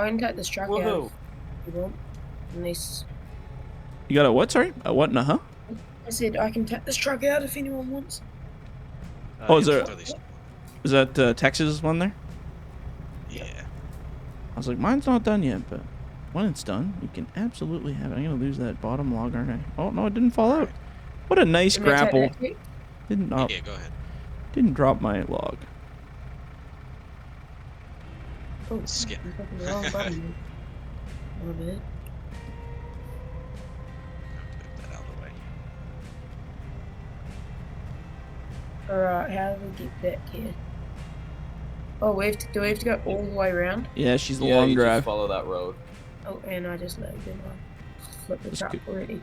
I can take this truck out Woohoo! if you want. Unless You got a what? Sorry, a what? Huh? I said I can take this truck out if anyone wants. Oh, is that Texas one there? Yeah. I was like, mine's not done yet, but when it's done, you can absolutely have it. I'm gonna lose that bottom log, aren't I? Oh no, it didn't fall out. What a nice grapple. Didn't Yeah, go ahead. Didn't drop my log. Oh, Skip. I'm clicking the wrong button. My bad. Move that out of the way. Alright, how do we get back here? Oh, do we have to go all the way around? Yeah, she's the long drive. Just follow that road. Oh, and I just lagged and I flipped the truck already.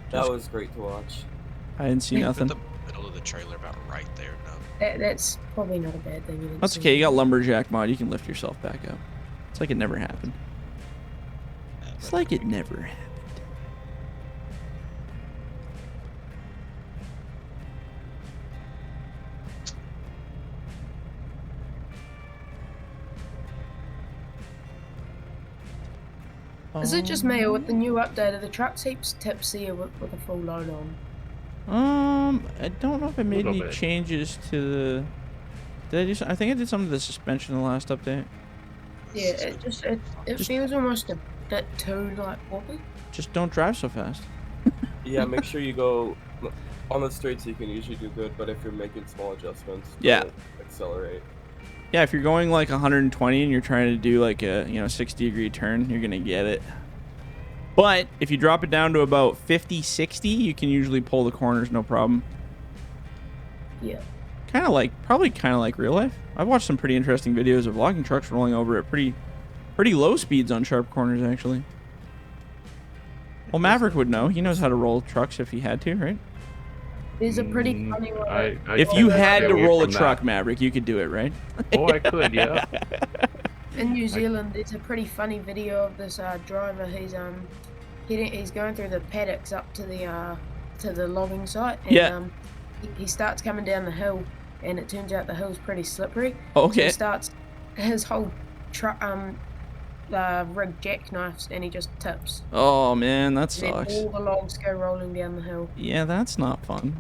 That was great to watch. I didn't see nothing. Put the middle of the trailer about right there. No. That's probably not a bad thing. That's okay. You got lumberjack mod. You can lift yourself back up. It's like it never happened. It's like it never happened. Is it just me, or with the new update, are the trucks heaps tipsier with a full load on? I don't know if I made any changes to the... Did I do something? I think I did something to the suspension in the last update. Yeah, it feels almost a bit too, like, wobbly. Just don't drive so fast. Yeah, make sure you go on the straights. You can usually do good, but if you're making small adjustments, yeah, accelerate. Yeah, if you're going like 120 and you're trying to do like a 60-degree turn, you're gonna get it. But if you drop it down to about 50, 60, you can usually pull the corners no problem. Yeah. Probably kind of like real life. I've watched some pretty interesting videos of logging trucks rolling over at pretty low speeds on sharp corners, actually. Well, Maverick would know. He knows how to roll trucks if he had to, right? There's a pretty funny one. If you had to roll a truck, Maverick, you could do it, right? Oh, I could, yeah. In New Zealand, there's a pretty funny video of this driver. He's going through the paddocks up to the logging site, and he starts coming down the hill, and it turns out the hill's pretty slippery. Okay. So he starts his whole truck rig jackknifes, and he just tips. Oh man, that sucks. And all the logs go rolling down the hill. Yeah, that's not fun.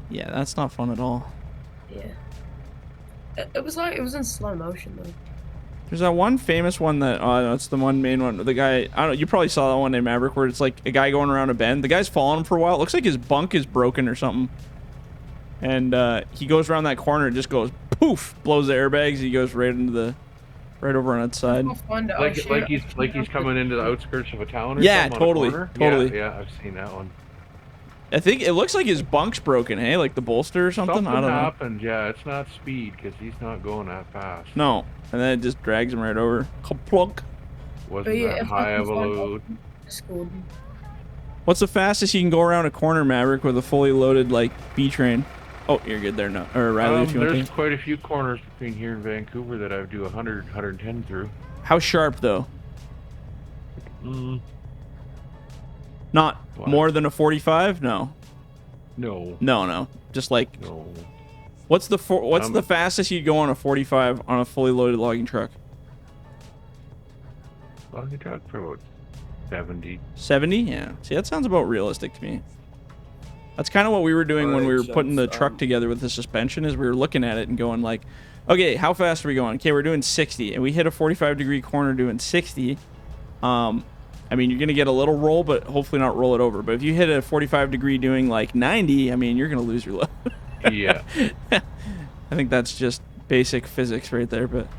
Yeah, that's not fun at all. Yeah. It was in slow motion though. There's that one famous one that it's the one main one. The guy, I don't know, you probably saw that one named Maverick where it's like a guy going around a bend. The guy's falling for a while. It looks like his bunk is broken or something. And he goes around that corner and just goes poof, blows the airbags. He goes right over on its side. Like he's coming into the outskirts of a town or yeah, something totally, on a corner? totally. Yeah, I've seen that one. I think it looks like his bunk's broken, hey? Like the bolster or something? I don't know. Happened, yeah. It's not speed, because he's not going that fast. No. And then it just drags him right over. Plunk. Wasn't that high of a load. What's the fastest you can go around a corner, Maverick, with a fully loaded, like, B-train? Oh, you're good there now. Or Riley, if you want to. There's quite a few corners between here and Vancouver that I do 100, 110 through. How sharp, though? Not what? More than a 45? No. No. Just like. No. What's the fastest you'd go on a 45 on a fully loaded logging truck? Logging truck for about 70. 70? Yeah. See, that sounds about realistic to me. That's kind of what we were doing when we were putting the truck together with the suspension. Is we were looking at it and going like, okay, how fast are we going? Okay, we're doing 60, and we hit a 45-degree corner doing 60. I mean, you're going to get a little roll, but hopefully not roll it over. But if you hit a 45-degree doing like 90, I mean, you're going to lose your load. Yeah. I think that's just basic physics right there, but.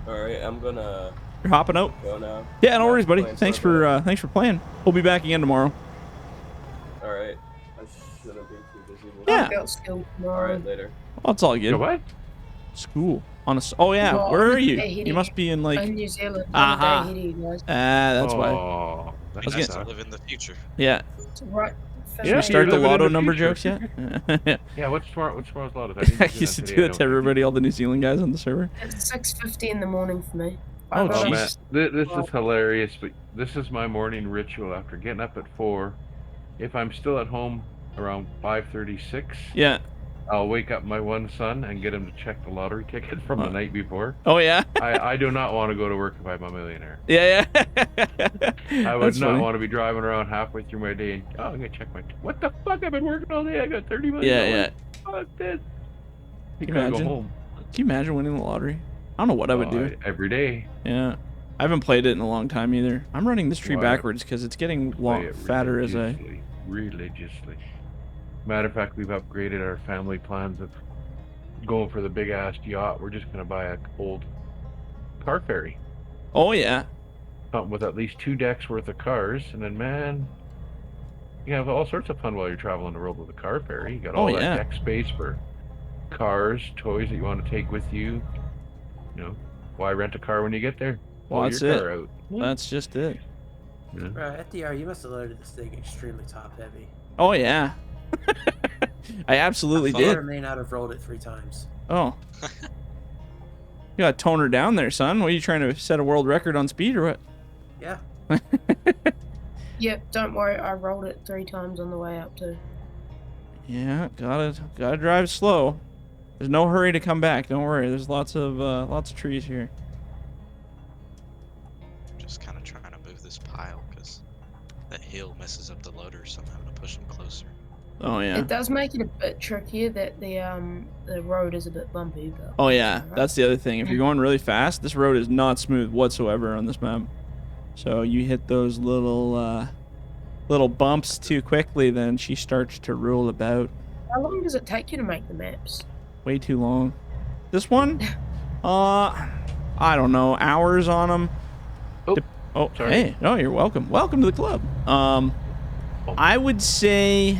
Alright, I'm gonna... You're hopping out? Go now. Yeah, no worries, buddy. Thanks for playing. We'll be back again tomorrow. Alright. I shouldn't be too busy. Yeah. Alright, later. Oh, it's all good. What? School. Oh yeah, no, where are you? You must be in like New Zealand. That's why. I live in the future. Yeah. Right. Should we start the lotto number jokes yet? Yeah, what's tomorrow's lotto? I used to do that to everybody, all the New Zealand guys on the server. It's 6:50 in the morning for me. Oh jeez. Man, this is hilarious, but this is my morning ritual after getting up at 4. If I'm still at home around 5:36, yeah, I'll wake up my one son and get him to check the lottery ticket from the night before. Oh yeah. I do not want to go to work if I'm a millionaire. Yeah. I would not want to be driving around halfway through my day and I'm gonna check my. What the fuck? I've been working all day. I got $30 million. Yeah. Fuck this. Can you imagine? Go home. Can you imagine winning the lottery? I don't know what I would do. Every day. Yeah. I haven't played it in a long time either. I'm running this tree backwards because it's getting fatter as I... Religiously. Matter of fact, we've upgraded our family plans of going for the big-ass yacht. We're just going to buy an old car ferry. Oh, yeah. Something with at least 2 decks worth of cars. And then, man, you have all sorts of fun while you're traveling the world with a car ferry. You got all that deck space for cars, toys that you want to take with you. You know, why rent a car when you get there? Well, that's it. That's just it. Yeah. Right, FDR, you must have loaded this thing extremely top heavy. Oh yeah. I absolutely did. I may not have rolled it 3 times. Oh. You gotta tone her down there, son. What are you trying to set a world record on speed or what? Yeah. Yep, don't worry, I rolled it 3 times on the way up too. Yeah, gotta drive slow. There's no hurry to come back. Don't worry. There's lots of trees here. Just kind of trying to move this pile because that hill messes up the loader, so I'm having to push them closer. Oh yeah. It does make it a bit trickier that the road is a bit bumpy. But oh yeah, that's the other thing. If you're going really fast, this road is not smooth whatsoever on this map. So you hit those little bumps too quickly, then she starts to roll about. How long does it take you to make the maps? Way too long. This one, I don't know, hours on them. Oh, sorry. Hey, no, you're welcome. Welcome to the club. I would say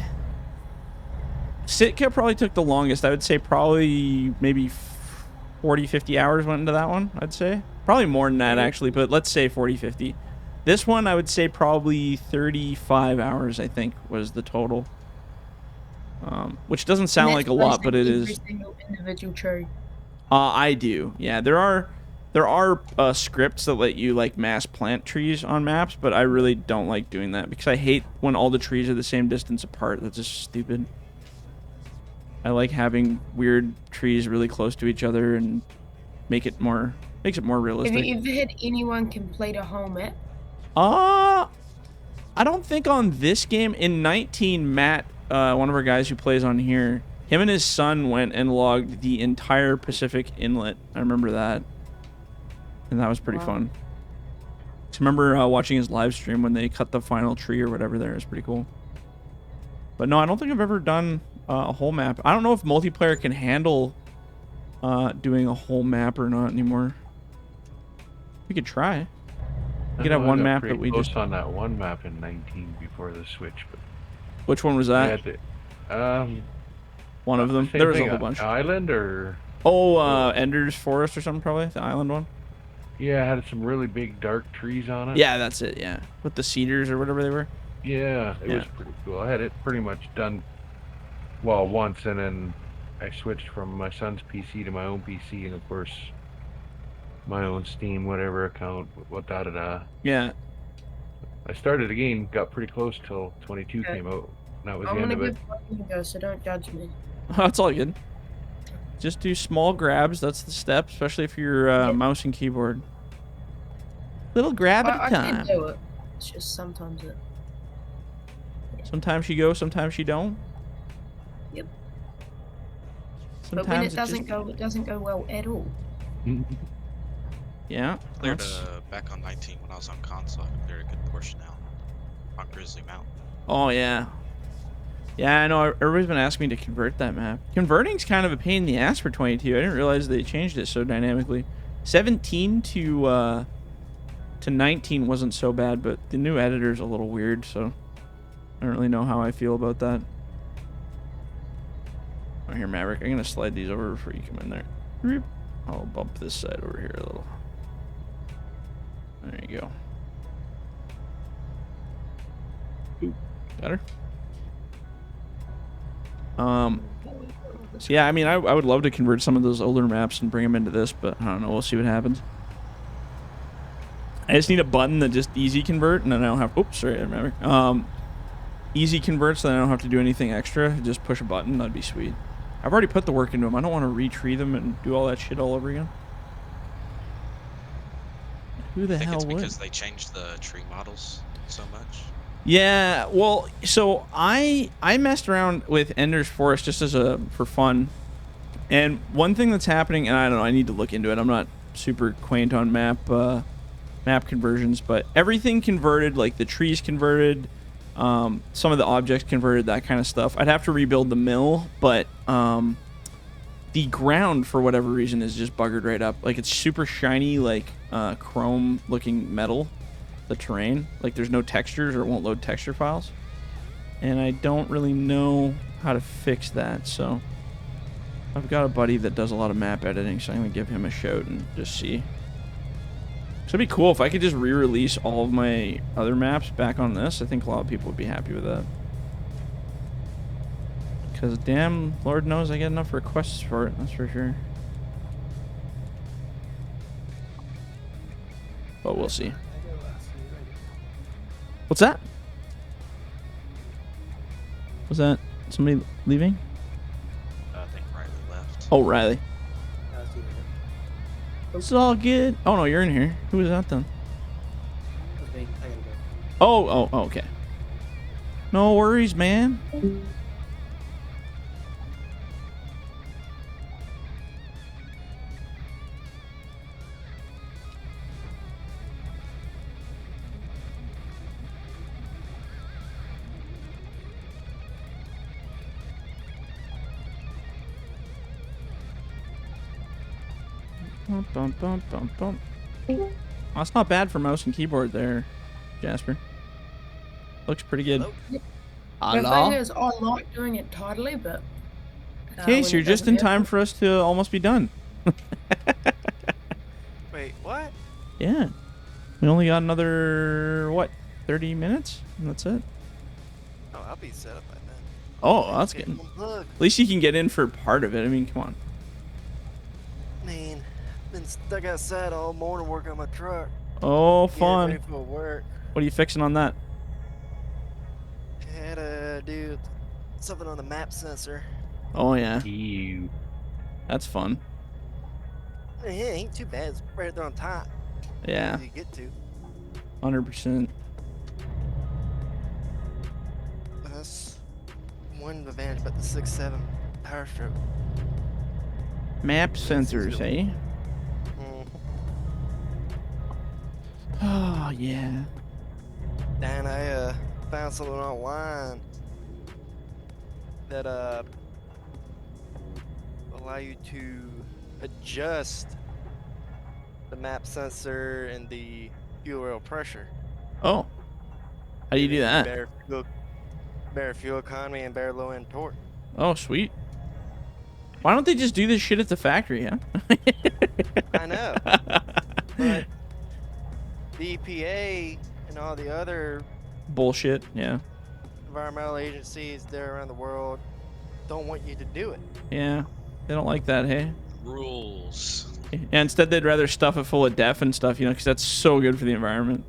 Sitka probably took the longest. I would say probably maybe 40, 50 hours went into that one, I'd say. Probably more than that, actually, but let's say 40, 50. This one, I would say probably 35 hours, I think, was the total. Which doesn't sound like a lot, but it is. Every single individual tree. I do. Yeah, there are scripts that let you like mass plant trees on maps, but I really don't like doing that because I hate when all the trees are the same distance apart. That's just stupid. I like having weird trees really close to each other and makes it more realistic. Have you ever had anyone complete a whole map? I don't think on this game. In 19, Matt, one of our guys who plays on here, him and his son went and logged the entire Pacific Inlet. I remember that. And that was pretty fun. I remember watching his live stream when they cut the final tree or whatever there. It was pretty cool. But no, I don't think I've ever done a whole map. I don't know if multiplayer can handle doing a whole map or not anymore. We could try. We could have one map that we just... on that one map in 19 before the switch. But which one was that? One of them. There was a whole bunch. Island or... Oh, Ender's Forest or something, probably. The island one. Yeah, it had some really big dark trees on it. Yeah, that's it, yeah. With the cedars or whatever they were. Yeah, it was pretty cool. I had it pretty much done, well, once, and then I switched from my son's PC to my own PC, and of course, my own Steam, whatever account, Yeah. I started again, got pretty close till 22 came out. And that was the end of it. I'm gonna go, so don't judge me. That's all good. Just do small grabs. That's the step, especially if you're mouse and keyboard. Little grab at a time. I can do it. It's just sometimes it. Sometimes you go, sometimes you don't. Yep. Sometimes but when it doesn't go well at all. Yeah. Cleared back on 19 when I was on console. I cleared a good portion out on Grizzly Mountain. Oh yeah. Yeah, I know. Everybody's been asking me to convert that map. Converting's kind of a pain in the ass for 22. I didn't realize they changed it so dynamically. 17 to 19 wasn't so bad, but the new editor's a little weird, so I don't really know how I feel about that. Oh, here, Maverick. I'm gonna slide these over before you come in there. I'll bump this side over here a little. There you go. Ooh, better. So yeah, I mean, I would love to convert some of those older maps and bring them into this, but I don't know. We'll see what happens. I just need a button that just easy convert, and then I don't have. Oops, sorry, I remember. Easy convert, so then I don't have to do anything extra. Just push a button. That'd be sweet. I've already put the work into them. I don't want to re-tree them and do all that shit all over again. Who the hell would? I think it's because they changed the tree models so much. Yeah, well, so I messed around with Ender's Forest just as for fun. And one thing that's happening, and I don't know, I need to look into it. I'm not super quaint on map conversions, but everything converted, like the trees converted, some of the objects converted, that kind of stuff. I'd have to rebuild the mill, but the ground, for whatever reason, is just buggered right up. Like, it's super shiny, like chrome-looking metal, the terrain. Like, there's no textures, or it won't load texture files. And I don't really know how to fix that, so I've got a buddy that does a lot of map editing, so I'm going to give him a shout and just see. So it'd be cool if I could just re-release all of my other maps back on this. I think a lot of people would be happy with that. Because damn, Lord knows I get enough requests for it, that's for sure. But we'll see. What's that? Was that somebody leaving? I think Riley left. Oh, Riley. It's all good. Oh no, you're in here. Who was that then? Oh, okay. No worries, man. Bum, bum, bum, bum. Oh, that's not bad for mouse and keyboard there, Jasper. Looks pretty good. The thing is, I like doing it tidily, but... Okay, so you're just in time for us to almost be done. Wait, what? Yeah. We only got another, what, 30 minutes? And that's it. Oh, I'll be set up by then. Oh, that's good. At least you can get in for part of it. I mean, come on. Man, been stuck outside all morning working on my truck. Oh, fun. Ready for work. What are you fixing on that? Had to do something on the map sensor. Oh, yeah. Ew. That's fun. Yeah, it ain't too bad. It's right there on top. Yeah. You get to. 100%. That's one advantage about the 6.7 power stroke. Map sensors, eh? Oh, yeah. And I found something online that allow you to adjust the map sensor and the fuel oil pressure. Oh. How do you do that? Better fuel economy and better low end torque. Oh, sweet. Why don't they just do this shit at the factory, huh? I know. But the EPA and all the other bullshit, yeah. environmental agencies there around the world don't want you to do it. Yeah. They don't like that, hey? Rules. And instead, they'd rather stuff it full of DEF and stuff, you know, because that's so good for the environment.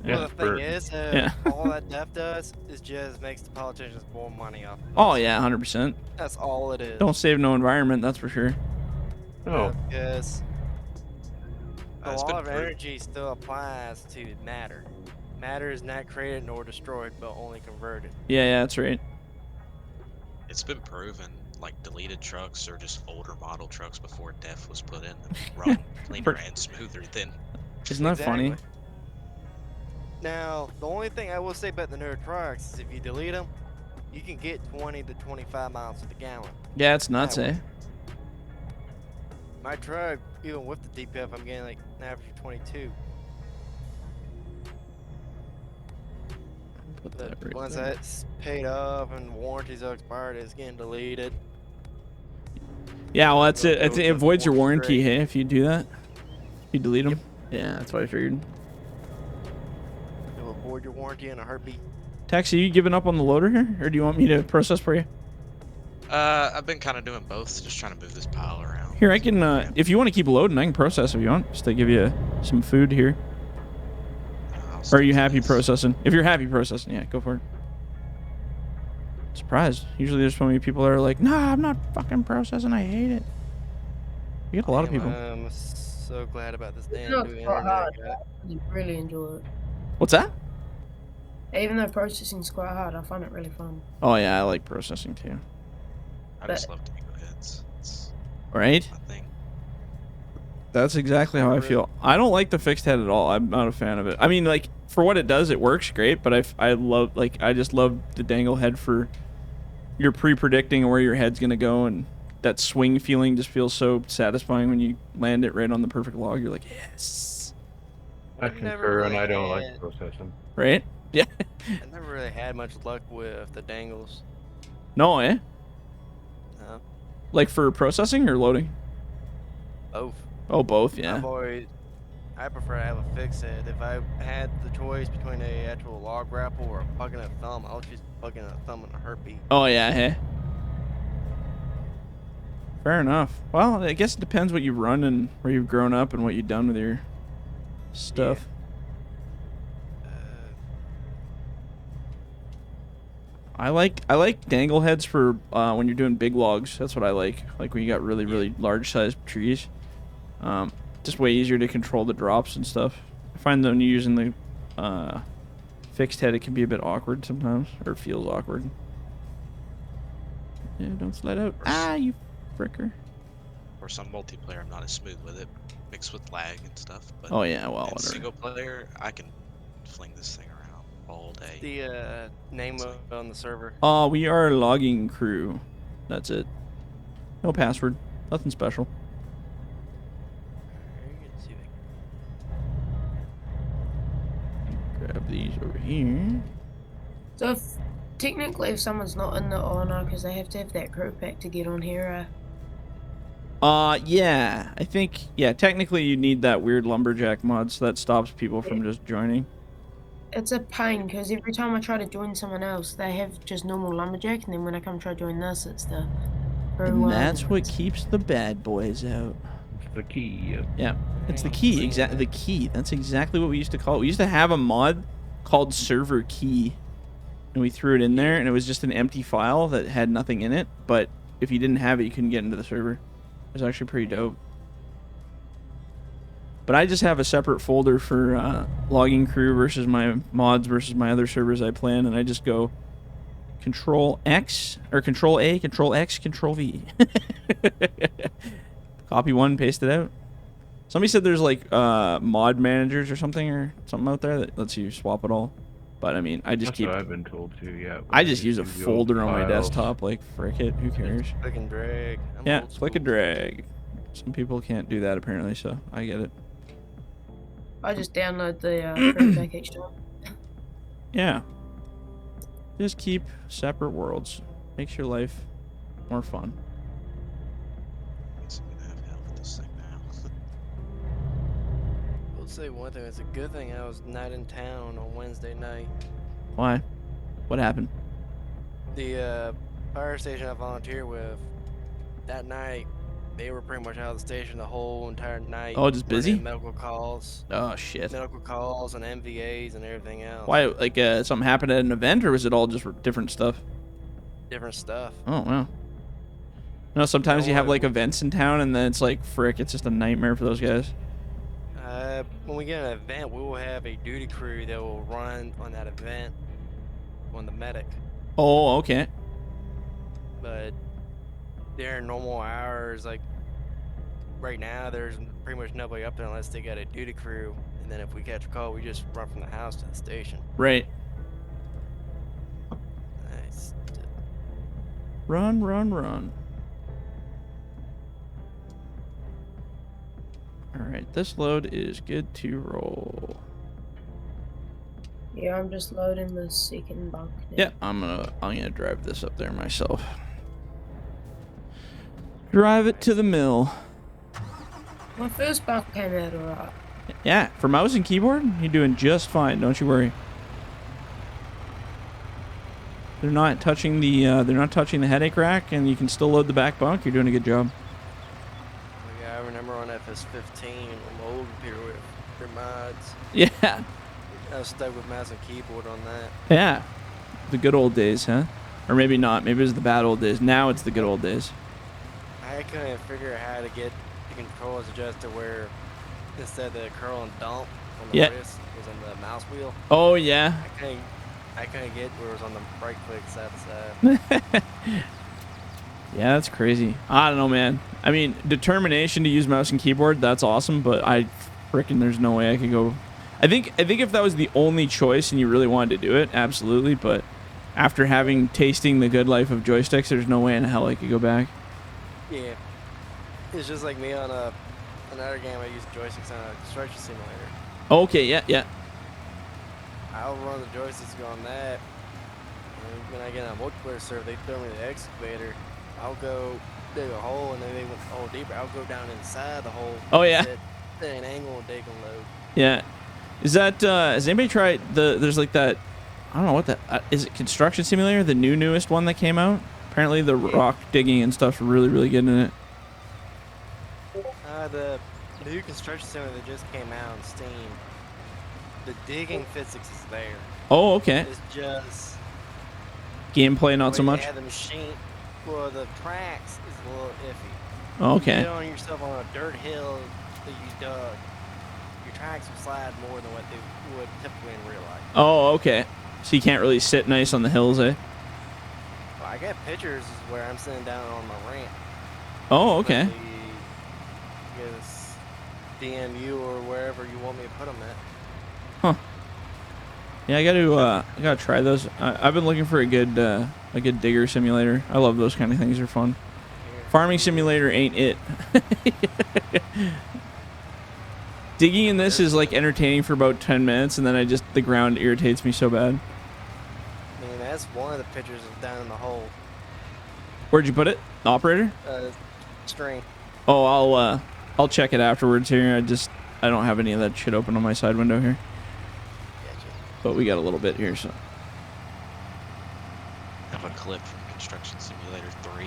Well, the thing is, all that DEF does is just makes the politicians more money off. Oh, yeah, 100%. That's all it is. Don't save no environment, that's for sure. Oh. Because the It's law been of proven. energy still applies to matter. Matter is not created nor destroyed, but only converted. Yeah, that's right. It's been proven, like deleted trucks or just older model trucks before DEF was put in, run cleaner and smoother than. Isn't that funny? Now, the only thing I will say about the newer trucks is if you delete them, you can get 20 to 25 miles to the gallon. Yeah, it's nuts, eh? My truck, even with the DPF, I'm getting like an average of 22. Put that right Once there. that's paid off and warranties are expired, it's getting deleted. Yeah, well, that's it. It'll It avoids your go warranty, straight. hey, if you do that. If you delete them. Yeah, that's what I figured. It'll avoid your warranty in a heartbeat. Taxi, you giving up on the loader here? Or do you want me to process for you? I've been kind of doing both, just trying to move this pile around. Here, I can, if you want to keep loading, I can process if you want. Just to give you some food here. Or are you happy processing? If you're happy processing, yeah, go for it. Surprised. Usually there's so many people that are like, nah, I'm not fucking processing. I hate it. You get a lot of people. I'm so glad about this damn No, new it's quite internet hard. I got. I really enjoy it. What's that? Even though processing's quite hard, I find it really fun. Oh, yeah, I like processing too. I just love Tango heads. It's right? my thing. That's exactly how I feel. I don't like the fixed head at all. I'm not a fan of it. I mean, like, for what it does, it works great, but I love, like, I just love the dangle head for you're pre-predicting where your head's going to go, and that swing feeling just feels so satisfying when you land it right on the perfect log. You're like, yes. I concur, and I don't like processing. Right? Yeah. I never really had much luck with the dangles. No, eh? No. Like for processing or loading? Both. Oh, both, yeah. I prefer to have a fixed head. If I had the choice between a actual log grapple or bugging a thumb, I'll choose bugging a thumb in a heartbeat. Oh, yeah, hey. Fair enough. Well, I guess it depends what you've run and where you've grown up and what you've done with your stuff. Yeah. I like dangle heads for when you're doing big logs. That's what I like. Like when you got really large sized trees. Just way easier to control the drops and stuff. I find that when you're using the fixed head, it can be a bit awkward sometimes, or it feels awkward. Yeah, don't slide out. Ah, you fricker. Or some multiplayer, I'm not as smooth with it, mixed with lag and stuff. But oh yeah, well, in whatever. Single player, I can fling this thing around all day. The name on the server. We are a logging crew. That's it. No password. Nothing special. Grab these over here. So technically if someone's not in the honor, because they have to have that crew pack to get on here, yeah, I think, yeah, technically you need that weird lumberjack mod, so that stops people from just joining. It's a pain, because every time I try to join someone else, they have just normal lumberjack, and then when I come try to join this, it's the crew. And that's what keeps the bad boys out. It's the key. Yeah, it's the key, exactly, the key. That's exactly what we used to call it. We used to have a mod called server key, and we threw it in there, and it was just an empty file that had nothing in it, but if you didn't have it, you couldn't get into the server. It was actually pretty dope. But I just have a separate folder for logging crew versus my mods versus my other servers I play in, and I just go Control X or Control A, Control X, Control V. Copy one, paste it out. Somebody said there's like mod managers or something out there that lets you swap it all. But I mean, I just That's what I've been told too. Yeah. I just use a folder on my desktop. Like, frick it, who cares? Click and drag. Yeah, click and drag. Some people can't do that apparently, so I get it. I just download the crew pack each time. Yeah. Just keep separate worlds. Makes your life more fun. I'm gonna have hell with this thing now. I'll say one thing. It's a good thing I was not in town on Wednesday night. Why? What happened? The fire station I volunteer with, that night, they were pretty much out of the station the whole entire night. Oh, just busy? Medical calls. Oh, shit. Medical calls and MVAs and everything else. Why? Like, something happened at an event, or was it all just different stuff? Different stuff. Oh, wow. You know, sometimes you have, like, events in town, and then it's like, frick, it's just a nightmare for those guys. When we get an event, we will have a duty crew that will run on that event on the medic. Oh, okay. But during normal hours, like right now, there's pretty much nobody up there unless they got a duty crew. And then if we catch a call, we just run from the house to the station. Right. Nice. Run, run, run. Alright, this load is good to roll. Yeah, I'm just loading the second bunk now. Yeah, I'm gonna drive this up there myself. Drive it to the mill. My first bunk came out alright. Yeah, for mouse and keyboard, you're doing just fine. Don't you worry. They're not touching the headache rack, and you can still load the back bunk. You're doing a good job. Yeah, I remember on FS15 on the old computer with their mods. Yeah. I was stuck with mouse and keyboard on that. Yeah. The good old days, huh? Or maybe not. Maybe it was the bad old days. Now it's the good old days. I couldn't figure out how to get the controls adjusted where instead of the curl and dump on the wrist was on the mouse wheel. Oh yeah. I couldn't get where it was on the right click side to side. Yeah, that's crazy. I don't know, man. I mean, determination to use mouse and keyboard, that's awesome, but there's no way I could go. I think if that was the only choice and you really wanted to do it, absolutely, but after tasting the good life of joysticks, there's no way in hell I could go back. Yeah. It's just like me on another game I use joysticks on a construction simulator. Okay, yeah. I'll run the joysticks on that. And when I get on a multiplayer server, they throw me the excavator. I'll go dig a hole, and then they went a hole deeper. I'll go down inside the hole. Oh yeah. Set an angle and dig and load. Yeah. Is that has anybody tried there's like that, I don't know what that is, it construction simulator, the newest one that came out? Apparently the rock digging and stuff's really good in it. The new construction simulator that just came out on Steam, the digging physics is there. Oh, okay. It's just gameplay not so much. Yeah, the machine. Well, the tracks is a little iffy. Oh, okay. You get on yourself on a dirt hill that you dug, your tracks will slide more than what they would typically in real life. Oh, okay. So you can't really sit nice on the hills, eh? Well, I got pictures where I'm sitting down on my ramp. Oh, okay. Guess DMU or wherever you want me to put them at. Huh. Yeah, I gotta try those. I've been looking for a good digger simulator. I love those kind of things. They're fun. Farming simulator ain't it. Digging in this is like entertaining for about 10 minutes, and then the ground irritates me so bad. I mean, that's one of the pictures of down in the hole. Where'd you put it? Operator? String. Oh, I'll check it afterwards here. I don't have any of that shit open on my side window here. Gotcha. But we got a little bit here, so. I have a clip from Construction Simulator 3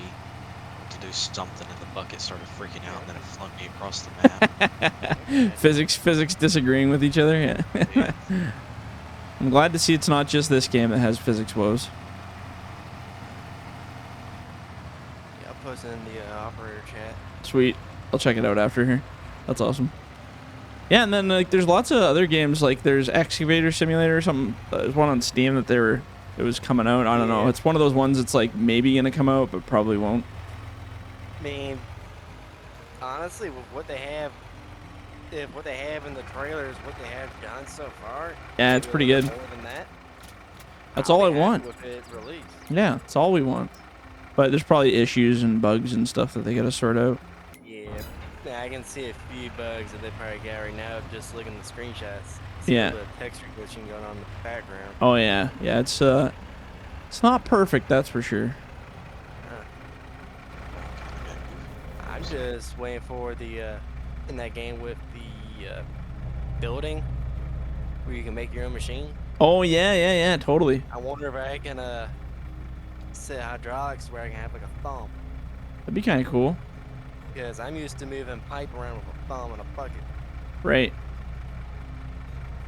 to do something, and the bucket started freaking out, and then it flung me across the map. Physics disagreeing with each other. Yeah. I'm glad to see it's not just this game that has physics woes. Yeah, I'll post it in the operator chat. Sweet. I'll check it out after here. That's awesome. Yeah, and then like there's lots of other games, like there's Excavator Simulator or something. There's one on Steam that it was coming out. I don't know. It's one of those ones that's like maybe gonna come out, but probably won't. I mean, honestly, with what they have, what they have in the trailers, what they have done so far. Yeah, it's pretty good. More than that. That's all I want. With it released. Yeah, that's all we want. But there's probably issues and bugs and stuff that they gotta sort out. Yeah, I can see a few bugs that they probably got right now just looking at the screenshots. Yeah. The texture glitching going on in the background. Oh yeah, yeah. It's not perfect, that's for sure. I'm just waiting for the in that game with the building where you can make your own machine. Oh yeah, totally. I wonder if I can set hydraulics where I can have like a thumb. That'd be kind of cool. Because I'm used to moving pipe around with a thumb and a bucket. Right.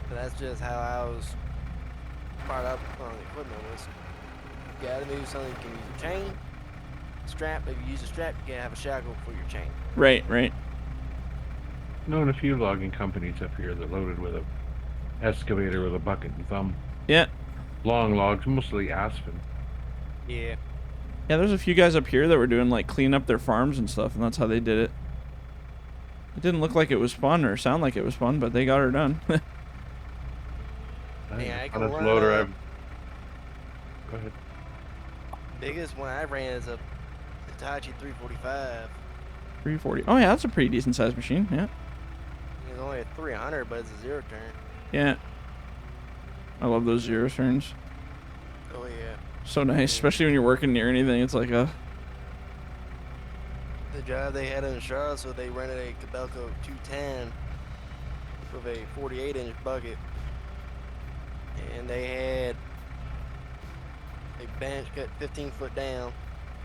But that's just how I was brought up on the equipment. Was you gotta move something you can use a chain, strap. If you use a strap, you gotta have a shackle for your chain. Right. Known a few logging companies up here that loaded with a excavator with a bucket and thumb. Yeah. Long logs, mostly aspen. Yeah. Yeah, there's a few guys up here that were doing like cleaning up their farms and stuff, and that's how they did it. It didn't look like it was fun or sound like it was fun, but they got her done. Yeah, I can on this run loader, Go ahead. Biggest one I ran is a Hitachi 345. 340. Oh yeah, that's a pretty decent sized machine. Yeah. It's only a 300, but it's a zero turn. Yeah. I love those zero turns. Oh yeah. So nice, especially when you're working near anything. It's like a. The job they had in Charlotte, so they rented a Cabelco 210 with a 48-inch bucket, and they had a bench cut 15 foot down.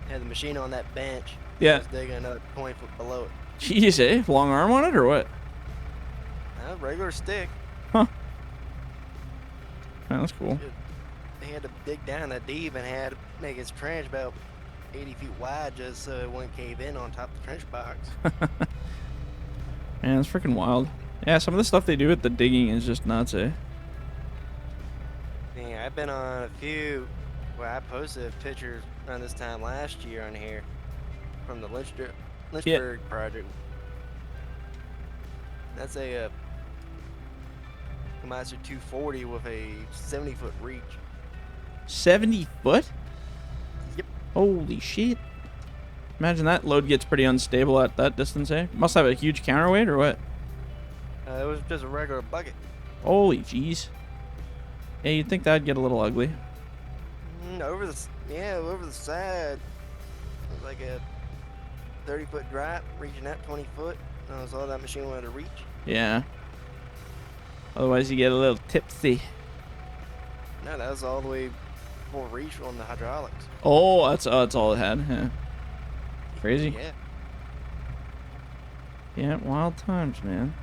Had the machine on that bench. Yeah. Just digging another 20 foot below it. Jeez, eh? Long arm on it or what? Regular stick. Huh. Man, that's cool. He had to dig down that deep and had to make his trench about 80 feet wide just so it wouldn't cave in on top of the trench box. Man, it's freaking wild. Yeah, some of the stuff they do with the digging is just nuts, eh? Yeah, I've been on a few where I posted pictures around this time last year on here from the Lynchburg project. That's a Master 240 with a 70-foot reach. 70 foot? Yep. Holy shit. Imagine that load gets pretty unstable at that distance, eh? Must have a huge counterweight or what? It was just a regular bucket. Holy jeez. Yeah, you'd think that'd get a little ugly. Over the side, it was like a 30-foot drop, reaching out 20 foot. That was all that machine wanted to reach. Yeah. Otherwise, you get a little tipsy. No, that was all the way full reach on the hydraulics. Oh, that's all it had. Yeah. Crazy. Yeah. Yeah, wild times, man.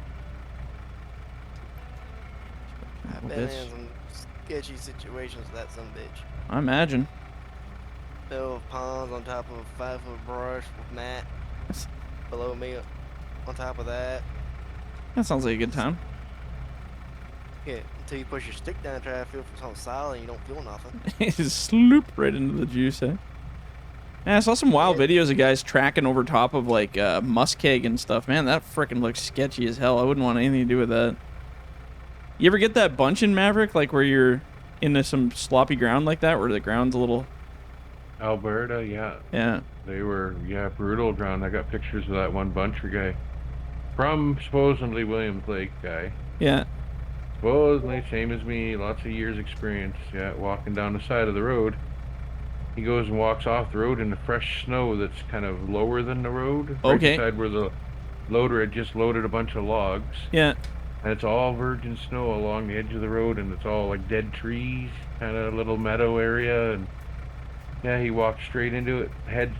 I've been in some sketchy situations with that son of a bitch. I imagine. Fill of ponds on top of a 5-foot brush with mat below me on top of that. That sounds like a good time. Yeah, until you push your stick down and try to feel for something solid and you don't feel nothing. Just sloop right into the juice, eh? Yeah, I saw some wild videos of guys tracking over top of like muskeg and stuff. Man, that frickin' looks sketchy as hell. I wouldn't want anything to do with that. You ever get that bunch in Maverick, like where you're into some sloppy ground like that, where the ground's a little... Alberta, yeah. Yeah. They were, brutal ground. I got pictures of that one buncher guy. From supposedly Williams Lake guy. Yeah. Supposedly, same as me, lots of years experience, walking down the side of the road. He goes and walks off the road in the fresh snow that's kind of lower than the road. Okay. Right beside where the loader had just loaded a bunch of logs. Yeah. And it's all virgin snow along the edge of the road, and it's all like dead trees, kind of a little meadow area. And yeah, he walked straight into it, head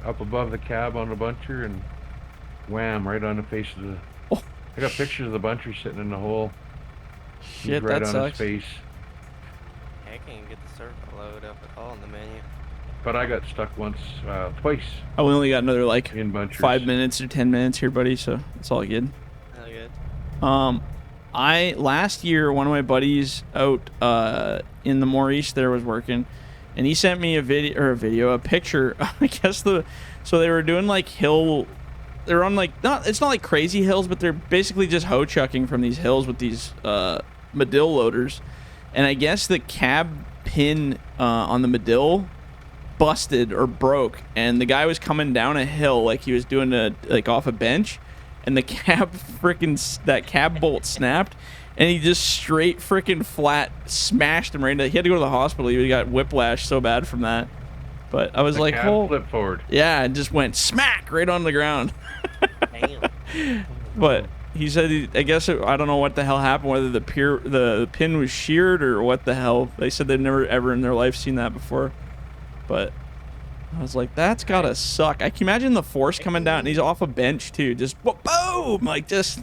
up above the cab on the buncher, and wham, right on the face of the... Oh. I got pictures of the buncher sitting in the hole. Shit, right that on sucks. his face. I can't get the circle load up at all in the menu. But I got stuck twice. Oh, we only got another like in bunchers. 5 minutes or 10 minutes here, buddy, so it's all good. Hell good. Last year, one of my buddies out in the Maurice there was working, and he sent me a picture. I guess so they were doing like they're on like it's not like crazy hills, but they're basically just hoe chucking from these hills with these Medill loaders, and I guess the cab pin on the Medill busted or broke, and the guy was coming down a hill like he was doing off a bench, and the cab that cab bolt snapped, and he just straight freaking flat smashed him right into. He had to go to the hospital. He got whiplash so bad from that. But I was the like, cab flipped forward. Yeah, and just went smack right on the ground. Damn. But he said, I guess I don't know what the hell happened, whether the pin was sheared or what the hell. They said they've never ever in their life seen that before. But I was like, that's gotta suck. I can imagine the force coming down, and he's off a bench too, just boom, like just.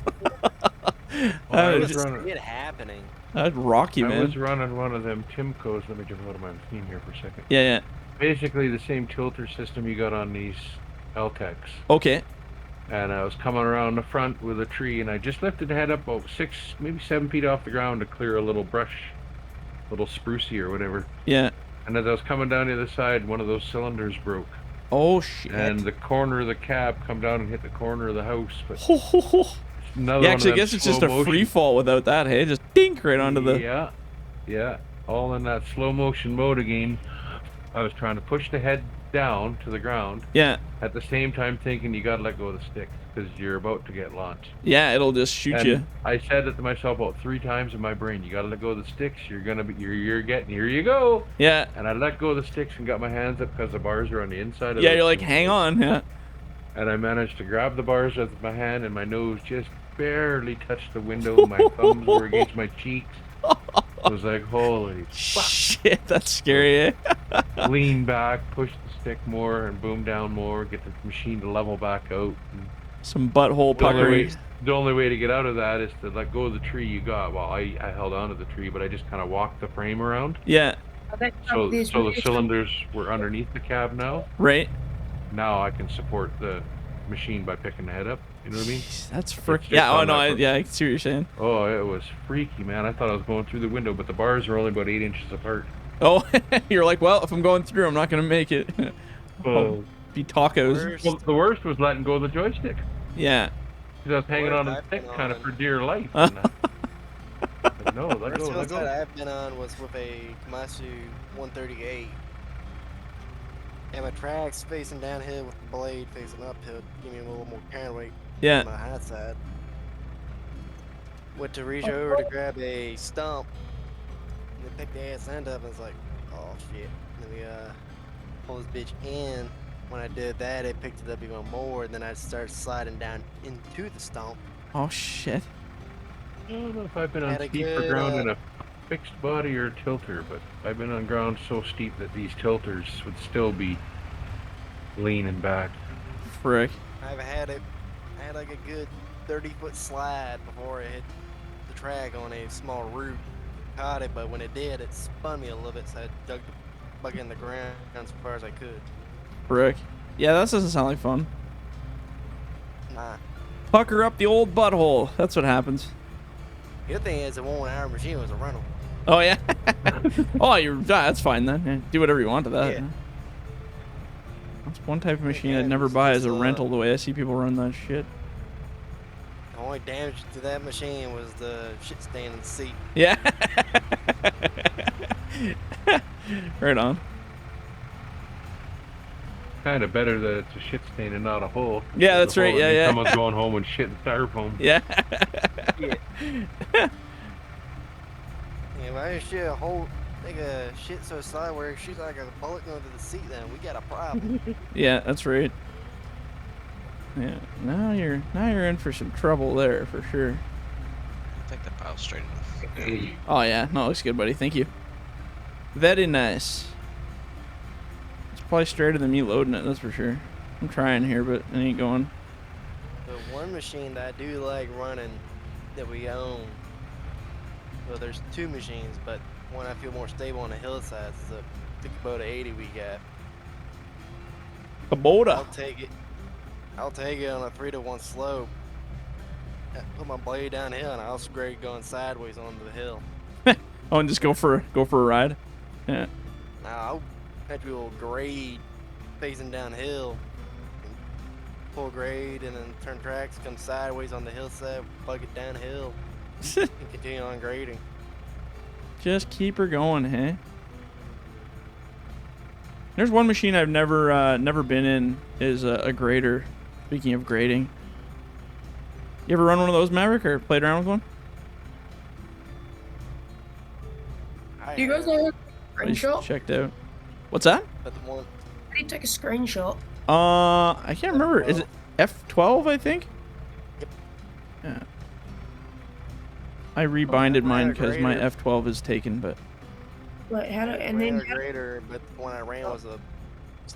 I was Just running. it happening. That's rocky, man. I was running one of them Timcos. Let me jump out of my theme here for a second. Yeah. Basically the same tilter system you got on these LTECs. Okay. And I was coming around the front with a tree, and I just lifted the head up about 6, maybe 7 feet off the ground to clear a little brush, little sprucey or whatever. Yeah. And as I was coming down the other side, one of those cylinders broke. Oh shit. And the corner of the cab come down and hit the corner of the house. But yeah, actually, I guess it's just a free fall without that. Hey, just dink right onto the. Yeah, all in that slow motion mode again. I was trying to push the head down to the ground. Yeah. At the same time, thinking you gotta let go of the stick because you're about to get launched. Yeah, it'll just shoot you. I said it to myself about 3 times in my brain. You gotta let go of the sticks. You're getting. Here you go. Yeah. And I let go of the sticks and got my hands up because the bars are on the inside of Yeah, you're like, hang on. Yeah. And I managed to grab the bars with my hand, and my nose just barely touched the window. My thumbs were against my cheeks. I was like, holy fuck. Shit, that's scary, eh? Lean back, push the stick more, and boom down more, get the machine to level back out. Some butthole puckery. The only way to get out of that is to let go of the tree you got. Well, I held on to the tree, but I just kind of walked the frame around. Yeah. So the cylinders were underneath the cab now. Right. Now I can support the machine by picking the head up. You know what I mean? That's freaking. Yeah. Oh no. Yeah. I see what you're saying. Oh, it was freaky, man. I thought I was going through the window, but the bars are only about 8 inches apart. Oh, you're like, well, if I'm going through, I'm not gonna make it. Be tacos. Well, the worst was letting go of the joystick. Yeah. Because I was hanging on the stick kind of for dear life. No, let go, let go. That I've been on was with a Komatsu 138. And my track's facing downhill with the blade facing uphill, give me a little more counterweight on my high side. Went to reach over to grab a stump, and then pick the ass end up, and it's like, oh shit. Let me pull this bitch in. When I did that, it picked it up even more, and then I started sliding down into the stump. Oh shit. I don't know if I've been on steeper ground in a fixed body or tilter, but I've been on ground so steep that these tilters would still be leaning back. Frick. I had like a good 30-foot slide before it hit the track on a small root. Caught it, but when it did, it spun me a little bit, so I dug the bug in the ground as far as I could. Frick. Yeah, that doesn't sound like fun. Nah. Pucker up the old butthole. That's what happens. The other thing is, the 1 hour machine was a rental. Oh yeah. Oh, that's fine then. Yeah, do whatever you want to that. Yeah. That's one type of machine I'd never buy as a rental. The way I see people run that shit. The only damage to that machine was the shit stain in the seat. Yeah. Right on. Kind of better that it's a shit stain and not a hole. Yeah, that's right. Yeah. Someone's going home and shit in styrofoam. Yeah. If I shit a whole like a shit so side where it shoots like a bullet going to the seat, then we got a problem. Yeah, that's right. Yeah, now you're in for some trouble there for sure. I think that pile's straight enough. Oh yeah, no, looks good, buddy. Thank you. Very nice. It's probably straighter than me loading it, that's for sure. I'm trying here, but it ain't going. The one machine that I do like running that we own, well, there's 2 machines, but one I feel more stable on the hillsides is the Kubota 80 we got. Kubota? I'll take it on a 3-to-1 slope. Put my blade downhill and I'll grade going sideways onto the hill. Oh, and just go for a ride. Yeah. Now I'll have to go grade facing downhill, full grade, and then turn tracks, come sideways on the hillside, bug it downhill, and continue on grading. Just keep her going, hey? There's one machine I've never been in is a grader. Speaking of grading, you ever run one of those, Maverick, or played around with one? Do you guys know screenshot? Checked out. What's that? But the one. How do you take a screenshot? I can't remember. Is it F12? I think. Yep. Yeah. I rebinded mine because my F12 is taken, but. Wait, how do and then grader, but the one I ran was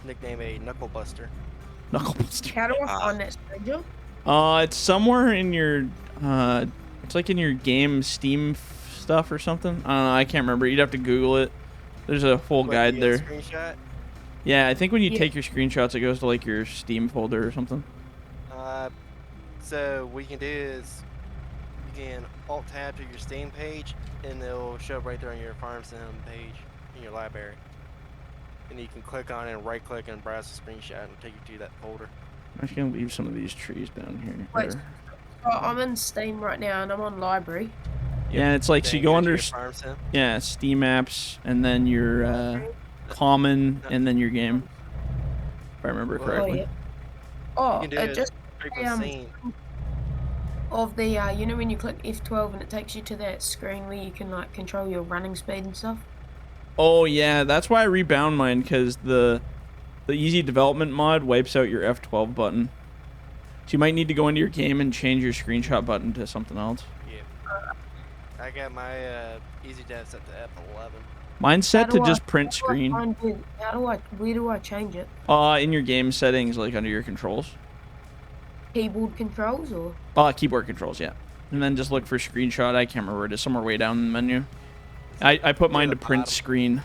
nicknamed a knuckle buster. Knuckle buster. How do I find that screenshot? It's somewhere in your it's like in your game Steam stuff or something. I don't know. I can't remember. You'd have to Google it. There's a full guide there. Screenshot? Yeah, I think when you take your screenshots, it goes to like your Steam folder or something. So what you can do is you can alt tab to your Steam page, and it'll show up right there on your farm sim page in your library. And you can click on it and right click and browse the screenshot and take you to that folder. I'm just gonna leave some of these trees down here. Wait, I'm in Steam right now and I'm on library. Yeah, it's like, so you go under Steam apps, and then your common, and then your game, if I remember correctly. Oh, it just of the you know when you click F12 and it takes you to that screen where you can like control your running speed and stuff. Oh yeah, that's why I rebound mine, because the easy development mod wipes out your F12 button. So you might need to go into your game and change your screenshot button to something else. Yeah. I got my easy dev set to F11. Mine's set to just print screen. Where do I change it? In your game settings, like under your controls. Keyboard controls or? Keyboard controls, yeah. And then just look for screenshot. I can't remember where it is. Somewhere way down in the menu. I put mine to print screen.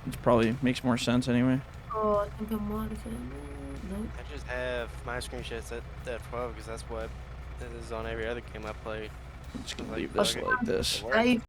It probably makes more sense anyway. Oh, I think I'm modifying. Nope. I just have my screenshots at 12 because that's what this is on every other game I play. I'm just gonna leave this like this. Save